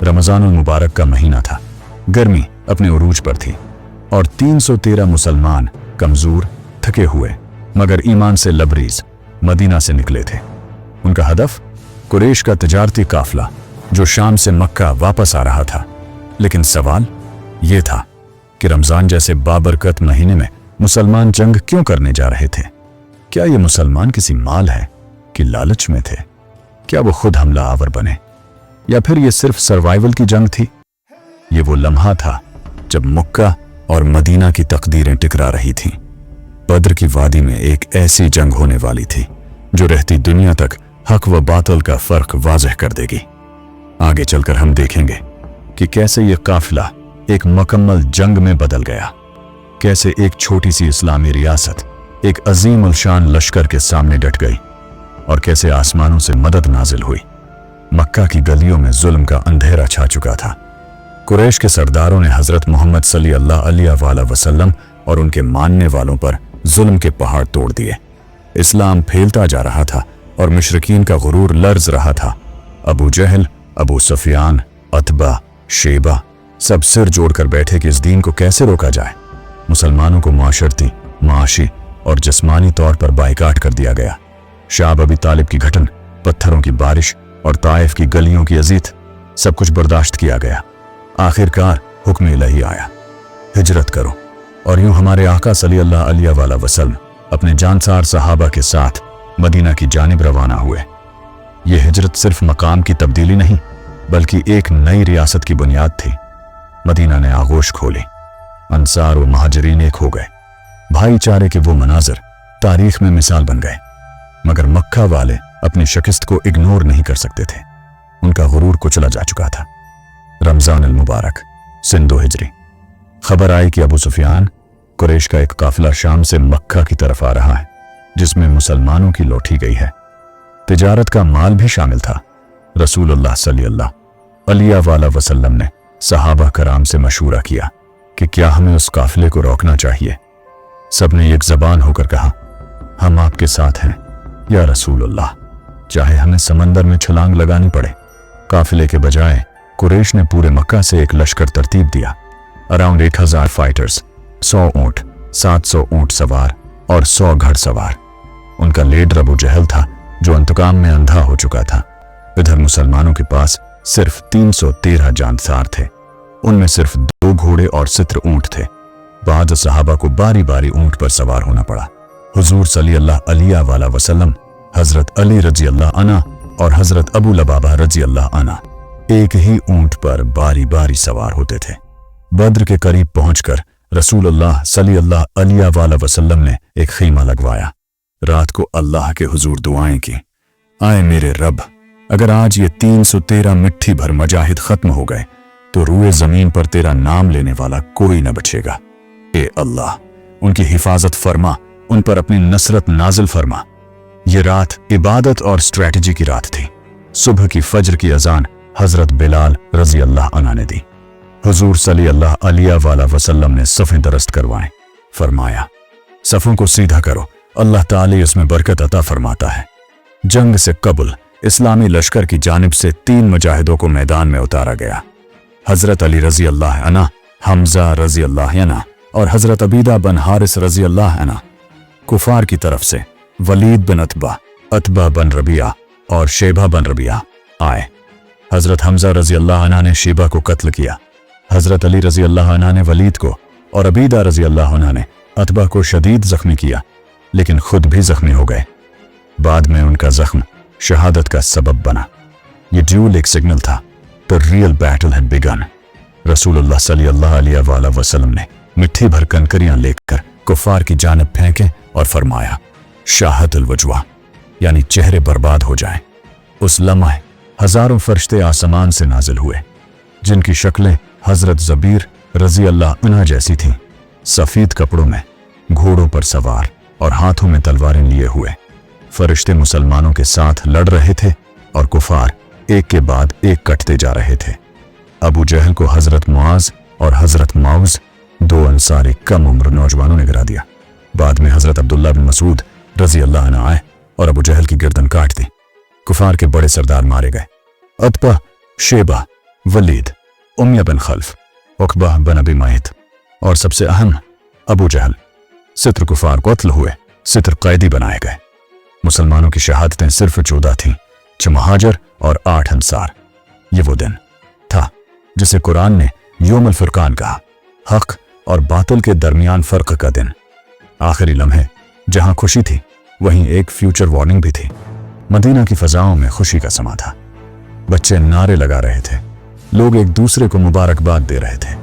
रमजानुल मुबारक का महीना था। गर्मी अपने उरूज पर थी और 313 मुसलमान कमजोर, थके हुए मगर ईमान से लबरीज मदीना से निकले थे। उनका हदफ कुरैश का तिजारती काफिला जो शाम से मक्का वापस आ रहा था। लेकिन सवाल यह था कि रमजान जैसे बाबरकत महीने में मुसलमान जंग क्यों करने जा रहे थे? क्या ये मुसलमान किसी माल है कि लालच में थे? क्या वो खुद हमला आवर बने या फिर ये सिर्फ सर्वाइवल की जंग थी? ये वो लम्हा था जब मक्का और मदीना की तकदीरें टकरा रही थीं। बद्र की वादी में एक ऐसी जंग होने वाली थी जो रहती दुनिया तक हक व बातिल का फर्क वाज़ह कर देगी। आगे चलकर हम देखेंगे कि कैसे ये काफिला एक मुकम्मल जंग में बदल गया, कैसे एक छोटी सी इस्लामी रियासत एक अजीम उलशान लश्कर के सामने डट गई और कैसे आसमानों से मदद नाजिल हुई। मक्का की गलियों में जुल्म का अंधेरा छा चुका था। कुरैश के सरदारों ने हजरत मोहम्मद सल्लल्लाहु अलैहि वसल्लम और उनके मानने वालों पर जुल्म के पहाड़ तोड़ दिए। इस्लाम फैलता जा रहा था और मुशरिकीन का गुरूर लर्ज रहा था। अबू जहल, अबू सुफियान, अतबा, शेबा सब सिर जोड़कर बैठे कि इस दीन को कैसे रोका जाए। मुसलमानों को माशरती, माशी और जिस्मानी तौर पर बाइकाट कर दिया गया। शाह अबी तालिब की घटन, पत्थरों की बारिश और ताइफ की गलियों की अजीत, सब कुछ बर्दाश्त किया गया। आखिरकार हुक्म इलाही आया, हिजरत करो। और यूं हमारे आका सल्लल्लाहु अलैहि वसल्लम अपने जानसार सहाबा के साथ मदीना की जानिब रवाना हुए। यह हिजरत सिर्फ मकाम की तब्दीली नहीं बल्कि एक नई रियासत की बुनियाद थी। मदीना ने आगोश खोली, अंसार व महाजरीन एक हो गए। भाईचारे के वो मनाजर तारीख में मिसाल बन गए। मगर मक्का वाले अपनी शिकस्त को इग्नोर नहीं कर सकते थे। उनका गुरूर कुचला जा चुका था। रमजान मुबारक सिंधु हिजरी खबर आई कि अबू सुफियान, कुरैश का एक काफिला शाम से मक्का की तरफ आ रहा है जिसमें मुसलमानों की लौटी गई है। तिजारत का माल भी शामिल था। रसूलुल्लाह सल्लल्लाहु अलैहि वसल्लम ने सहाबा कराम से मशूरा किया कि क्या हमें उस काफिले को रोकना चाहिए। सबने एक जबान होकर कहा, हम आपके साथ हैं या रसूलुल्लाह, चाहे हमें समंदर में छलांग लगानी पड़े। काफिले के बजाय कुरैश ने पूरे मक्का से एक लश्कर तरतीब दिया। अराउंड 1000 फाइटर्स, 100 ऊंट, 700 ऊंट सवार और 100 घड़सवार। उनका लीडर अबू जहल था जो इंतकाम में अंधा हो चुका था। इधर मुसलमानों के पास सिर्फ 313 जानसार थे। उनमें सिर्फ 2 घोड़े और 70 ऊंट थे। बाद सहाबा को बारी बारी ऊंट पर सवार होना पड़ा। हुजूर सल्लल्लाहु अलैहि वसल्लम, हजरत अली रजी अल्लाह अन्हु और हजरत अबू लबाबा रजी अल्लाह अन्हु एक ही ऊंट पर बारी बारी सवार होते थे। बद्र के करीब पहुंचकर रसूलुल्लाह सल्लल्लाहु अलैहि वसल्लम ने एक खीमा लगवाया। रात को अल्लाह के हुजूर दुआएं की, आए मेरे रब, अगर आज ये 313 मिट्टी भर मजाहिद खत्म हो गए तो रूए जमीन पर तेरा नाम लेने वाला कोई न बचेगा। ए अल्लाह, उनकी हिफाजत फरमा, उन पर अपनी नसरत नाजिल फरमा। ये रात इबादत और स्ट्रैटेजी की रात थी। सुबह की फज्र की अजान हजरत बिलाल रजी अल्लाह अन्हु ने दी। हुजूर सल्लल्लाहु अलैहि वसल्लम ने सफ़ें दरस्त करवाएं। फरमाया, सफ़ों को सीधा करो, अल्लाह ताला इसमें बरकत अता फरमाता है। जंग से कबल इस्लामी लश्कर की जानिब से 3 मुजाहिदों को मैदान में उतारा गया। हजरत अली रजी अल्लाह अन्हु, हमजा रजी अल्लाह अन्हु और हजरत अबीदा बन हारिस रजी अल्लाह अन्हु। कुफार की तरफ से वलीद बिन अतबा, अतबा बन रबिया और शेबा बन रबिया आए। हजरत हमजा रजी अल्लाह अन्हु ने शेबा को कत्ल किया। हजरत अली रजी अल्लाह अन्हु ने वलीद को और अबीदा रजी अल्लाह अन्हु ने अतबा को शदीद जख्मी किया, लेकिन खुद भी जख्मी हो गए। बाद में उनका जख्म शहादत का सबब बना। ये ड्यूल एक सिग्नल था। The real battle had begun. रसूलुल्लाह सल्लल्लाहु अलैहि वसल्लम ने मिट्टी भर कंकरियां लेकर कुफार की जानिब फेंके और फरमाया, शाहतुल वजवा, यानी चेहरे बर्बाद हो जाएं। उस लम्हे हजारों फरिश्ते आसमान से नाजिल हुए जिनकी शक्लें हजरत जबीर रजी अल्लाह अन्हु जैसी थीं। सफेद कपड़ों में, घोड़ों पर सवार और हाथों में तलवारें लिए हुए फरिश्ते मुसलमानों के साथ लड़ रहे थे और कुफार एक के बाद एक कटते जा रहे थे। अबू जहल को हजरत मुआज और हजरत माउज, 2 अंसारी कम उम्र नौजवानों ने गिरा दिया। बाद में हजरत अब्दुल्लाह बिन मसूद रजी अल्लाह अन्हु आए और अबू जहल की गर्दन काट दी। कुफार के बड़े सरदार मारे गए। अतबा, शेबा, वलीद, उमैया बिन खल्फ, उकबा बिन अबी मुयत और सबसे अहम अबू जहल। सितर कुफार कत्ल हुए, सितर कैदी बनाए गए। मुसलमानों की शहादतें सिर्फ 14 थीं, 6 महाजर और 8 अंसार। ये वो दिन था जिसे कुरान ने यौमुल फुरकान कहा, हक और बातिल के दरमियान फर्क का दिन। आखिरी लम्हे जहां खुशी थी वहीं एक फ्यूचर वार्निंग भी थी। मदीना की फजाओं में खुशी का समा था। बच्चे नारे लगा रहे थे, लोग एक दूसरे को मुबारकबाद दे रहे थे।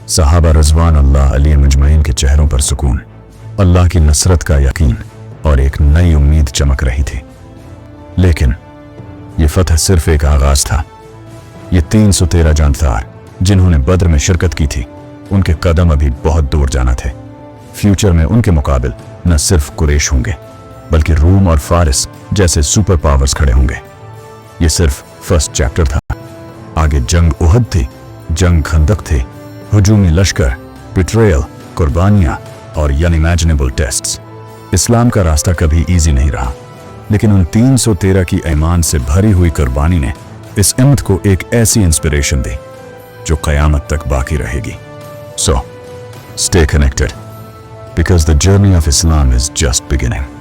सहाबा रज़वान अल्लाह अलैहिम अजमईन के चेहरों पर सुकून, अल्लाह की नसरत का यकीन और एक नई उम्मीद चमक रही थी। लेकिन ये फतह सिर्फ एक आगाज था। ये 313 जानदार जिन्होंने बद्र में शिरकत की थी, उनके कदम अभी बहुत दूर जाना थे। फ्यूचर में उनके मुकाबिल न सिर्फ कुरैश होंगे बल्कि रूम और फारिस जैसे सुपर पावर्स खड़े होंगे। ये सिर्फ फर्स्ट चैप्टर था। आगे जंग उहद थी, जंग खंदक थी, हुजूमी लश्कर, बिट्रेयल, कुर्बानियां और अनइमेजिनेबल टेस्ट्स। इस्लाम का रास्ता कभी इजी नहीं रहा, लेकिन उन 313 की ईमान से भरी हुई कुर्बानी ने इस उम्मत को एक ऐसी इंस्पिरेशन दी जो क़यामत तक बाकी रहेगी। So, stay connected because the journey of Islam is just beginning.